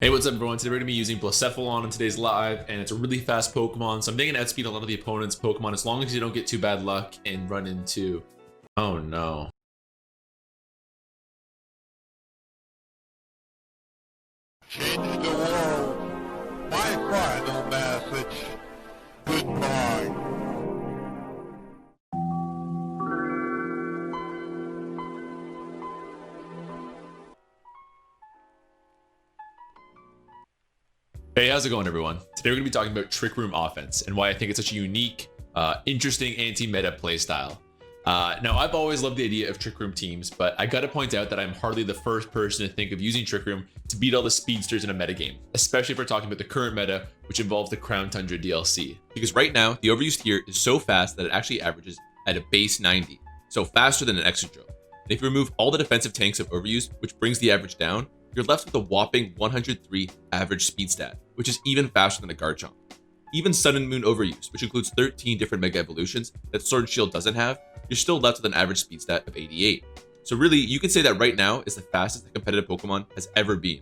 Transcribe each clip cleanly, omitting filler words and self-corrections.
Hey, what's up everyone? Today we're going to be using Blacephalon in today's live, and it's a really fast Pokemon, so I'm thinking outspeed a lot of the opponent's Pokemon as long as you don't get too bad luck and run into... Oh no. Change the world. My final message. Goodbye. Hey, how's it going everyone? Today we're going to be talking about Trick Room offense and why I think it's such a unique, interesting anti-meta playstyle. Now, I've always loved the idea of Trick Room teams, but I gotta point out that I'm hardly the first person to think of using Trick Room to beat all the speedsters in a metagame, especially if we're talking about the current meta, which involves the Crown Tundra DLC. Because right now, the overused tier is so fast that it actually averages at a base 90, so faster than an Excadrill. And if you remove all the defensive tanks of overuse, which brings the average down, you're left with a whopping 103 average speed stat, which is even faster than a Garchomp. Even Sun and Moon overuse, which includes 13 different Mega Evolutions that Sword and Shield doesn't have, you're still left with an average speed stat of 88. So really, you can say that right now is the fastest a competitive Pokemon has ever been.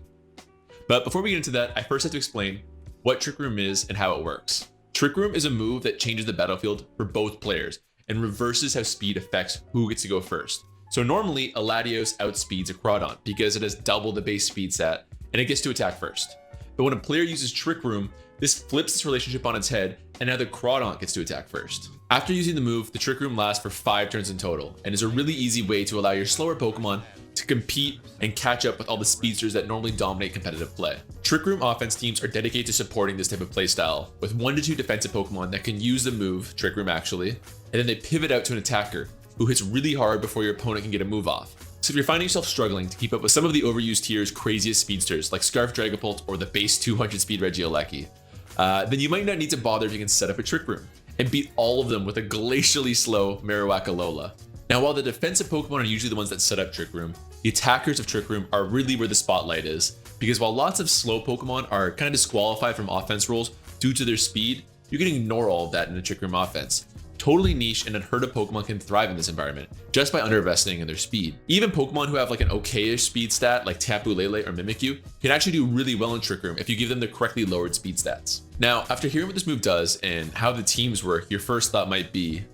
But before we get into that, I first have to explain what Trick Room is and how it works. Trick Room is a move that changes the battlefield for both players and reverses how speed affects who gets to go first. So normally, a Latios outspeeds a Crawdon because it has double the base speed stat and it gets to attack first. But when a player uses Trick Room, this flips this relationship on its head, and now the Crawdon gets to attack first. After using the move, the Trick Room lasts for 5 turns in total, and is a really easy way to allow your slower Pokemon to compete and catch up with all the speedsters that normally dominate competitive play. Trick Room offense teams are dedicated to supporting this type of playstyle, with 1 to 2 defensive Pokemon that can use the move, Trick Room actually, and then they pivot out to an attacker who hits really hard before your opponent can get a move off. So if you're finding yourself struggling to keep up with some of the overused tier's craziest speedsters like Scarf Dragapult or the base 200 speed Regieleki, then you might not need to bother if you can set up a Trick Room and beat all of them with a glacially slow Marowak Alola. Now, while the defensive Pokemon are usually the ones that set up Trick Room, the attackers of Trick Room are really where the spotlight is, because while lots of slow Pokemon are kind of disqualified from offense rolls due to their speed, you can ignore all of that in a Trick Room offense. Totally niche and unheard of Pokemon can thrive in this environment just by underinvesting in their speed. Even Pokemon who have like an okayish speed stat like Tapu Lele or Mimikyu can actually do really well in Trick Room if you give them the correctly lowered speed stats. Now, after hearing what this move does and how the teams work, your first thought might be,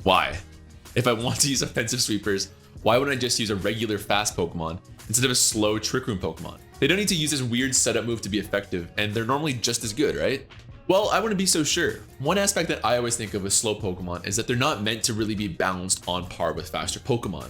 why? If I want to use offensive sweepers, why wouldn't I just use a regular fast Pokemon instead of a slow Trick Room Pokemon? They don't need to use this weird setup move to be effective, and they're normally just as good, right? Well, I wouldn't be so sure. One aspect that I always think of with slow Pokemon is that they're not meant to really be balanced on par with faster Pokemon.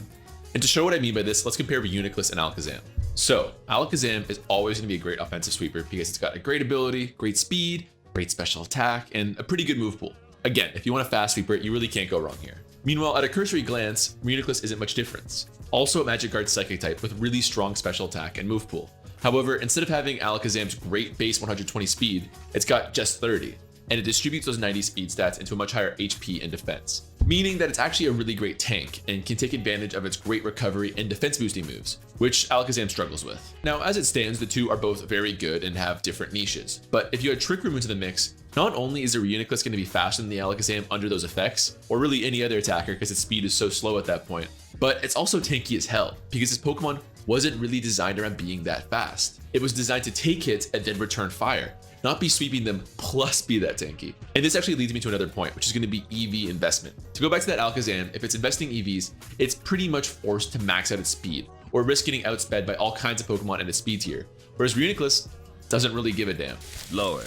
And to show what I mean by this, let's compare Reuniclus and Alakazam. So, Alakazam is always going to be a great offensive sweeper because it's got a great ability, great speed, great special attack, and a pretty good move pool. Again, if you want a fast sweeper, you really can't go wrong here. Meanwhile, at a cursory glance, Reuniclus isn't much difference. Also a Magic Guard Psychic type with really strong special attack and move pool. However, instead of having Alakazam's great base 120 speed, it's got just 30, and it distributes those 90 speed stats into a much higher HP and defense, meaning that it's actually a really great tank and can take advantage of its great recovery and defense boosting moves, which Alakazam struggles with. Now, as it stands, the two are both very good and have different niches, but if you add Trick Room into the mix, not only is the Reuniclus going to be faster than the Alakazam under those effects, or really any other attacker because its speed is so slow at that point, but it's also tanky as hell because this Pokemon wasn't really designed around being that fast. It was designed to take hits and then return fire, not be sweeping them plus be that tanky. And this actually leads me to another point, which is going to be EV investment. To go back to that Alakazam, if it's investing EVs, it's pretty much forced to max out its speed, or risk getting outsped by all kinds of Pokemon in its speed tier, whereas Reuniclus doesn't really give a damn. Lower.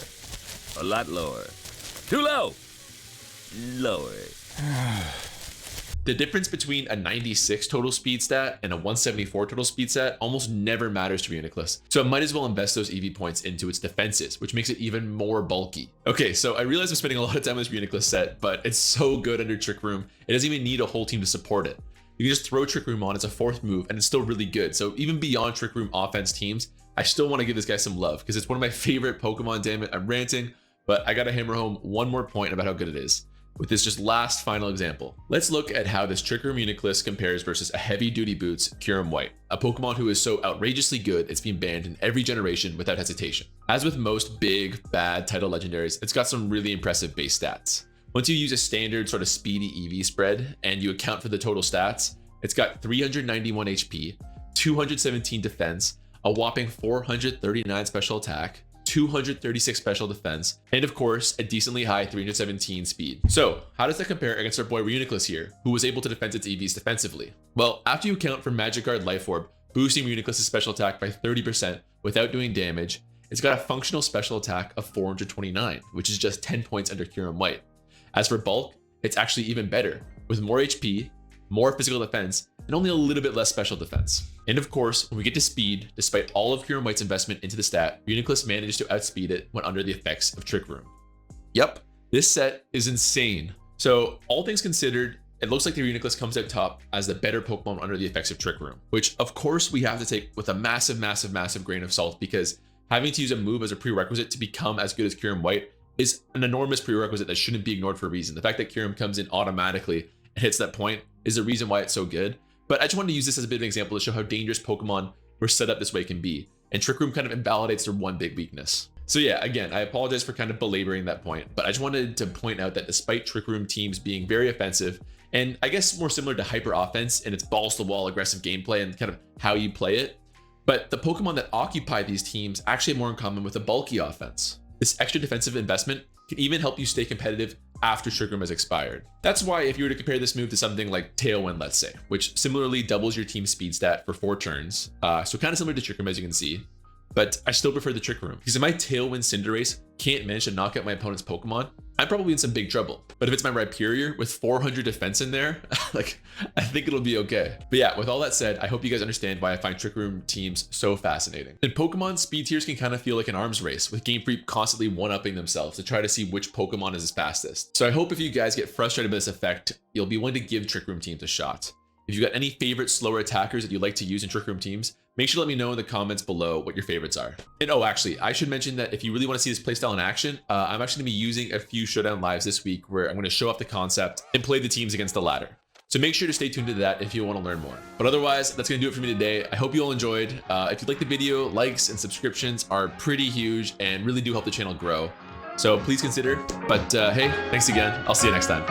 A lot lower. Too low. Lower. The difference between a 96 total speed stat and a 174 total speed stat almost never matters to Reuniclus, so it might as well invest those EV points into its defenses, which makes it even more bulky. Okay, so I realize I'm spending a lot of time on this Reuniclus set, but it's so good under Trick Room, it doesn't even need a whole team to support it. You can just throw Trick Room on as a 4th move and it's still really good, so even beyond Trick Room offense teams, I still want to give this guy some love because it's one of my favorite Pokemon. Damn it, I'm ranting, but I gotta hammer home one more point about how good it is with this just last final example. Let's look at how this Trick Room Reuniclus compares versus a heavy duty boots Kyurem White, a Pokemon who is so outrageously good it's been banned in every generation without hesitation. As with most big, bad title legendaries, it's got some really impressive base stats. Once you use a standard sort of speedy EV spread and you account for the total stats, it's got 391 HP, 217 defense, a whopping 439 special attack, 236 special defense, and of course, a decently high 317 speed. So how does that compare against our boy Reuniclus here, who was able to defend its EVs defensively? Well, after you account for Magic Guard Life Orb, boosting Reuniclus' special attack by 30% without doing damage, it's got a functional special attack of 429, which is just 10 points under Kyurem White. As for bulk, it's actually even better, with more HP, more physical defense, and only a little bit less special defense. And of course, when we get to speed, despite all of Kyurem White's investment into the stat, Reuniclus managed to outspeed it when under the effects of Trick Room. Yep, this set is insane. So all things considered, it looks like the Reuniclus comes out top as the better Pokemon under the effects of Trick Room, which of course we have to take with a massive grain of salt, because having to use a move as a prerequisite to become as good as Kyurem White is an enormous prerequisite that shouldn't be ignored for a reason. The fact that Kyurem comes in automatically and hits that point is the reason why it's so good. But I just wanted to use this as a bit of an example to show how dangerous Pokemon were set up this way can be. And Trick Room kind of invalidates their one big weakness. So yeah, again, I apologize for kind of belaboring that point, but I just wanted to point out that despite Trick Room teams being very offensive, and I guess more similar to Hyper Offense in its balls to the wall aggressive gameplay and kind of how you play it, but the Pokemon that occupy these teams actually have more in common with a bulky offense. This extra defensive investment can even help you stay competitive after Trick Room has expired. That's why if you were to compare this move to something like Tailwind, let's say, which similarly doubles your team's speed stat for 4 turns, so kind of similar to Trick Room as you can see, but I still prefer the Trick Room, because if my Tailwind Cinderace can't manage to knock out my opponent's Pokemon, I'm probably in some big trouble. But if it's my Rhyperior with 400 defense in there, like, I think it'll be okay. But yeah, with all that said, I hope you guys understand why I find Trick Room teams so fascinating. In Pokemon, speed tiers can kind of feel like an arms race, with Game Freak constantly one-upping themselves to try to see which Pokemon is the fastest. So I hope if you guys get frustrated by this effect, you'll be willing to give Trick Room teams a shot. If you've got any favorite slower attackers that you like to use in Trick Room teams, make sure to let me know in the comments below what your favorites are. And oh, actually, I should mention that if you really want to see this playstyle in action, I'm actually going to be using a few Showdown Lives this week where I'm going to show off the concept and play the teams against the ladder. So make sure to stay tuned to that if you want to learn more. But otherwise, that's going to do it for me today. I hope you all enjoyed. If you like the video, likes and subscriptions are pretty huge and really do help the channel grow. So please consider. But hey, thanks again. I'll see you next time.